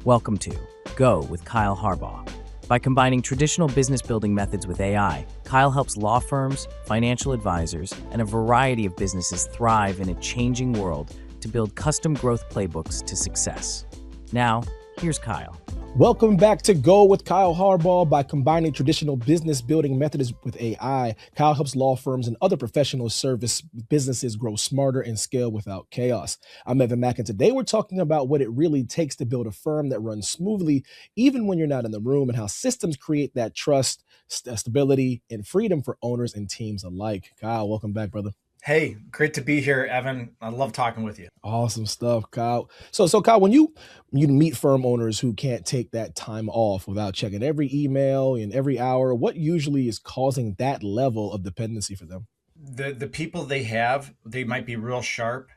Welcome to Go with Kyle Harbaugh. By combining traditional business building methods with AI, Kyle helps law firms, financial advisors, and a variety of businesses thrive in a changing world to build custom growth playbooks to success. Now, here's Kyle. Welcome back to Go with Kyle Harbaugh. By combining traditional business building methods with AI, Kyle helps law firms and other professional service businesses grow smarter and scale without chaos. I'm Evan Mack, and today we're talking about what it really takes to build a firm that runs smoothly, even when you're not in the room, and how systems create that trust, stability, and freedom for owners and teams alike. Kyle, welcome back, brother. Hey, great to be here, Evan. I love talking with you. Awesome stuff, Kyle. So Kyle, when you meet firm owners who can't take that time off without checking every email and every hour, what usually is causing that level of dependency for them? The people they have, they might be real sharp,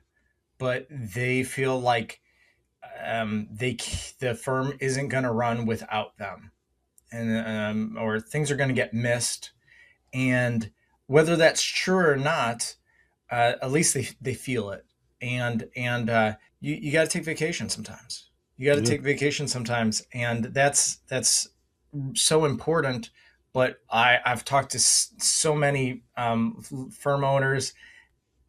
but they feel like the firm isn't going to run without them, and or things are going to get missed. And whether that's true or not, at least they feel it. And you got to take vacation sometimes. You got to take vacation sometimes, and that's so important. But I've talked to so many firm owners,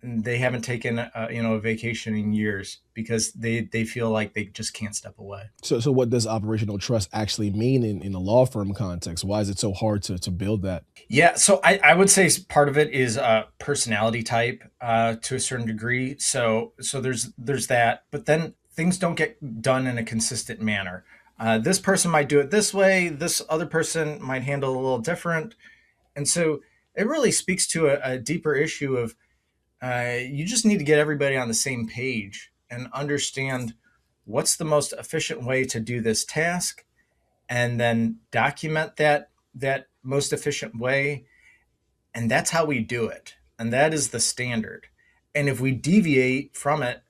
and they haven't taken a vacation in years because they feel like they just can't step away. So what does operational trust actually mean in a law firm context? Why is it so hard to build that? Yeah, so I would say part of it is personality type to a certain degree. So there's that, but then things don't get done in a consistent manner. This person might do it this way. This other person might handle it a little different. And so it really speaks to a deeper issue of you just need to get everybody on the same page and understand what's the most efficient way to do this task, and then document that most efficient way. And that's how we do it. And that is the standard. And if we deviate from it,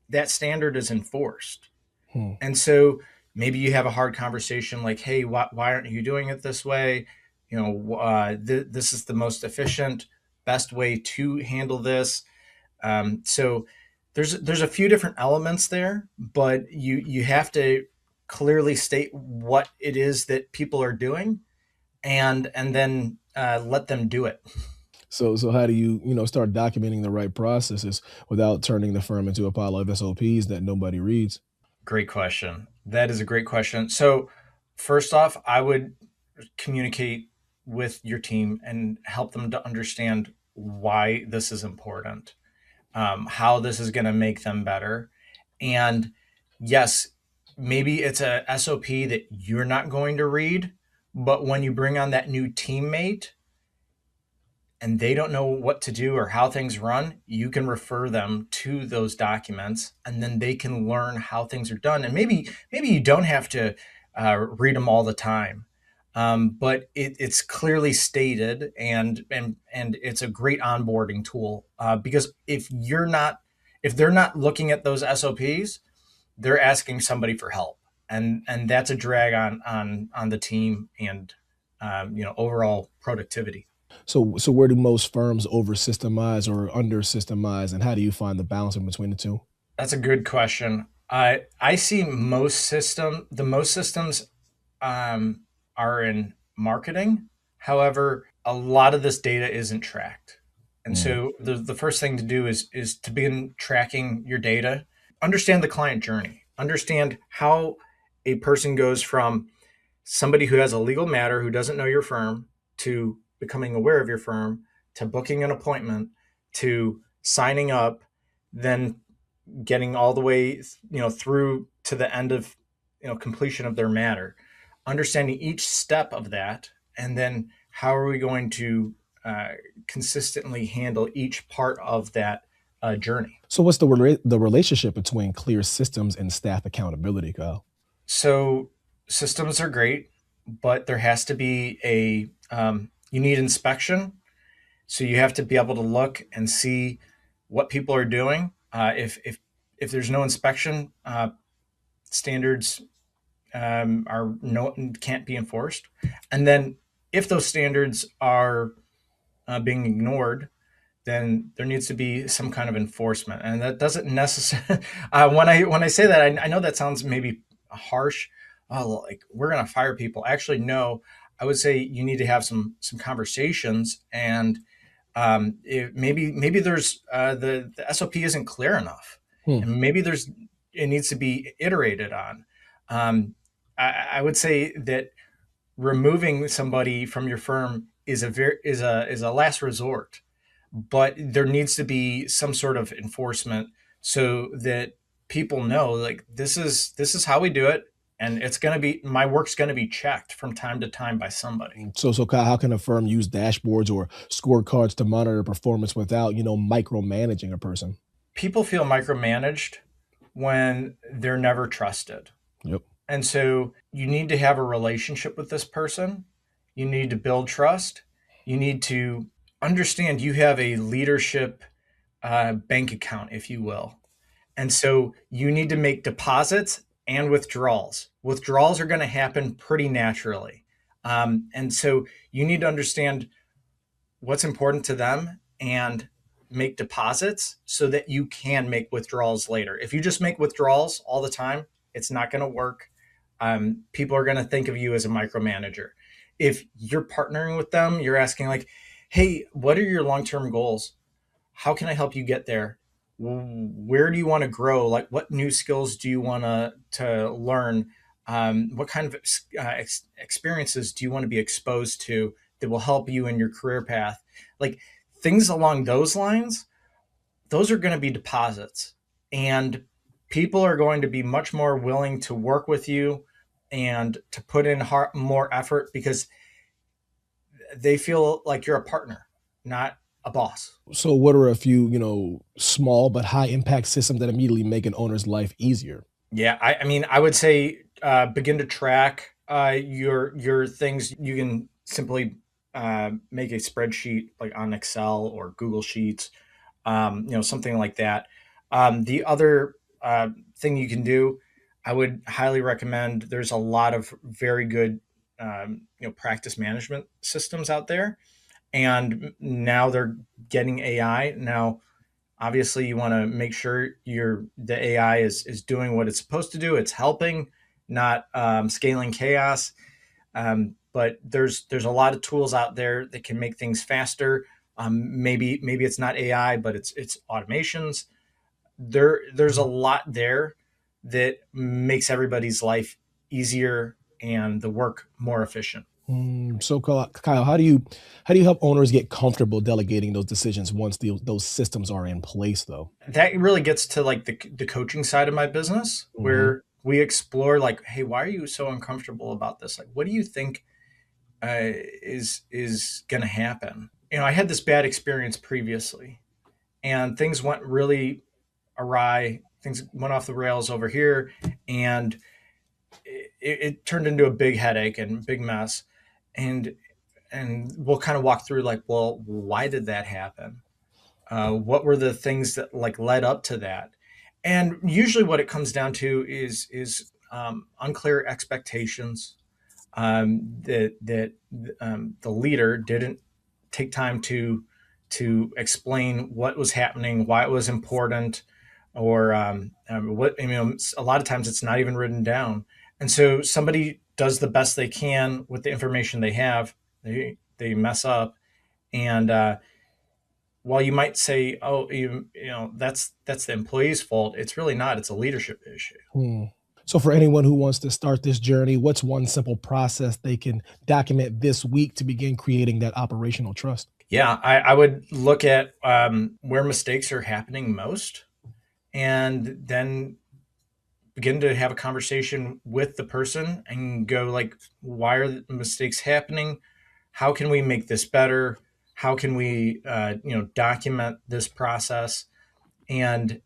that standard is enforced. And so maybe you have a hard conversation like, hey, why aren't you doing it this way? This is the most efficient, best way to handle this. So there's a few different elements there, but you have to clearly state what it is that people are doing, and then let them do it. So how do you start documenting the right processes without turning the firm into a pile of SOPs that nobody reads? Great question. That is a great question. So first off, I would communicate with your team and help them to understand why this is important, how this is going to make them better. And yes, maybe it's a SOP that you're not going to read, but when you bring on that new teammate and they don't know what to do or how things run, you can refer them to those documents, and then they can learn how things are done. And maybe you don't have to read them all the time, but it's clearly stated, and it's a great onboarding tool, because if they're not looking at those SOPs, they're asking somebody for help, and that's a drag on the team and overall productivity. So where do most firms over systemize or under systemize, and how do you find the balance in between the two? That's a good question. I see the most systems are in marketing. However, a lot of this data isn't tracked. And so the first thing to do is to begin tracking your data. Understand the client journey. Understand how a person goes from somebody who has a legal matter who doesn't know your firm to becoming aware of your firm, to booking an appointment, to signing up, then getting all the way through to the end of completion of their matter. Understanding each step of that, and then how are we going to consistently handle each part of that journey. So what's the relationship between clear systems and staff accountability, Kyle? So systems are great, but there has to be you need inspection. So you have to be able to look and see what people are doing. If there's no inspection, standards can't be enforced. And then if those standards are being ignored, then there needs to be some kind of enforcement. And that doesn't necessarily, when I say that, I know that sounds maybe harsh, oh, like we're going to fire people. Actually, no. I would say you need to have some conversations, and maybe there's the SOP isn't clear enough, Hmm. and maybe it needs to be iterated on. I would say that removing somebody from your firm is a last resort, but there needs to be some sort of enforcement so that people know, like, this is how we do it, and it's going to be my work's going to be checked from time to time by somebody. So Kyle, how can a firm use dashboards or scorecards to monitor performance without, micromanaging a person? People feel micromanaged when they're never trusted. Yep. And so you need to have a relationship with this person. You need to build trust. You need to understand you have a leadership bank account, if you will. And so you need to make deposits and withdrawals. Withdrawals are going to happen pretty naturally. And so you need to understand what's important to them and make deposits so that you can make withdrawals later. If you just make withdrawals all the time, it's not going to work. People are going to think of you as a micromanager. If you're partnering with them, you're asking, like, hey, what are your long-term goals? How can I help you get there? Where do you want to grow? Like, what new skills do you want to learn? What kind of experiences do you want to be exposed to that will help you in your career path? Like, things along those lines, those are going to be deposits. And people are going to be much more willing to work with you and to put in more effort because they feel like you're a partner, not a boss. So what are a few, small but high impact systems that immediately make an owner's life easier? Yeah, I mean, I would say begin to track your things. You can simply make a spreadsheet like on Excel or Google Sheets, something like that. The other thing you can do, I would highly recommend. There's a lot of very good, practice management systems out there, and now they're getting AI. Now, obviously, you want to make sure the AI is doing what it's supposed to do. It's helping, not scaling chaos. But there's a lot of tools out there that can make things faster. Maybe it's not AI, but it's automations. There's a lot there that makes everybody's life easier and the work more efficient. So Kyle, how do you help owners get comfortable delegating those decisions once those systems are in place, though? That really gets to like the coaching side of my business, Hmm. where we explore, like, hey, why are you so uncomfortable about this? Like, what do you think is going to happen? I had this bad experience previously, and things went really awry. Things went off the rails over here, and it turned into a big headache and big mess. And we'll kind of walk through, like, well, why did that happen? What were the things that like led up to that? And usually, what it comes down to is unclear expectations. That the leader didn't take time to explain what was happening, why it was important, or what a lot of times it's not even written down, and so somebody does the best they can with the information they have. They mess up, and while you might say, "Oh, that's the employee's fault," it's really not. It's a leadership issue. Hmm. So for anyone who wants to start this journey, what's one simple process they can document this week to begin creating that operational trust? Yeah, I would look at where mistakes are happening most, and then begin to have a conversation with the person and go, like, why are the mistakes happening? How can we make this better? How can we document this process? And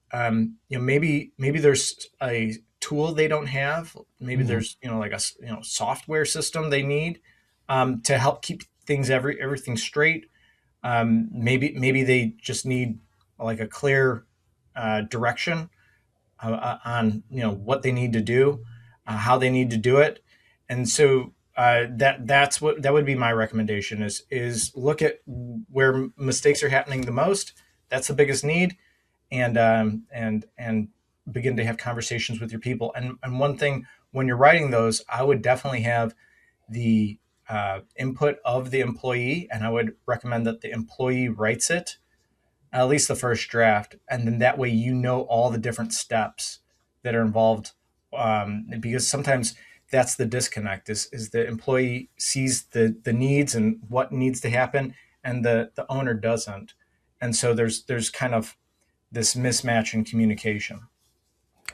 maybe there's a tool they don't have. Maybe Mhm. there's like a software system they need to help keep everything straight. Maybe they just need like a clear direction on what they need to do, how they need to do it, and so that would be my recommendation is look at where mistakes are happening the most. That's the biggest need, and begin to have conversations with your people. And one thing, when you're writing those, I would definitely have the input of the employee, and I would recommend that the employee writes it, at least the first draft, and then that way you know all the different steps that are involved. Because sometimes that's the disconnect is the employee sees the needs and what needs to happen, and the owner doesn't, and so there's kind of this mismatch in communication.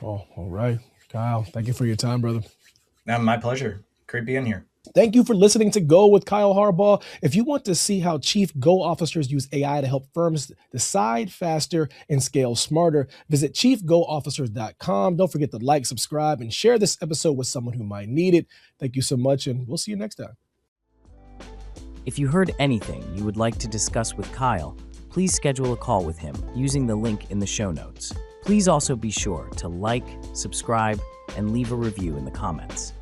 Oh, all right. Kyle, thank you for your time, brother. My pleasure. Great being here. Thank you for listening to Go with Kyle Harbaugh. If you want to see how Chief Go officers use AI to help firms decide faster and scale smarter, visit chiefgoofficers.com. Don't forget to like, subscribe, and share this episode with someone who might need it. Thank you so much, and we'll see you next time. If you heard anything you would like to discuss with Kyle, please schedule a call with him using the link in the show notes. Please also be sure to like, subscribe, and leave a review in the comments.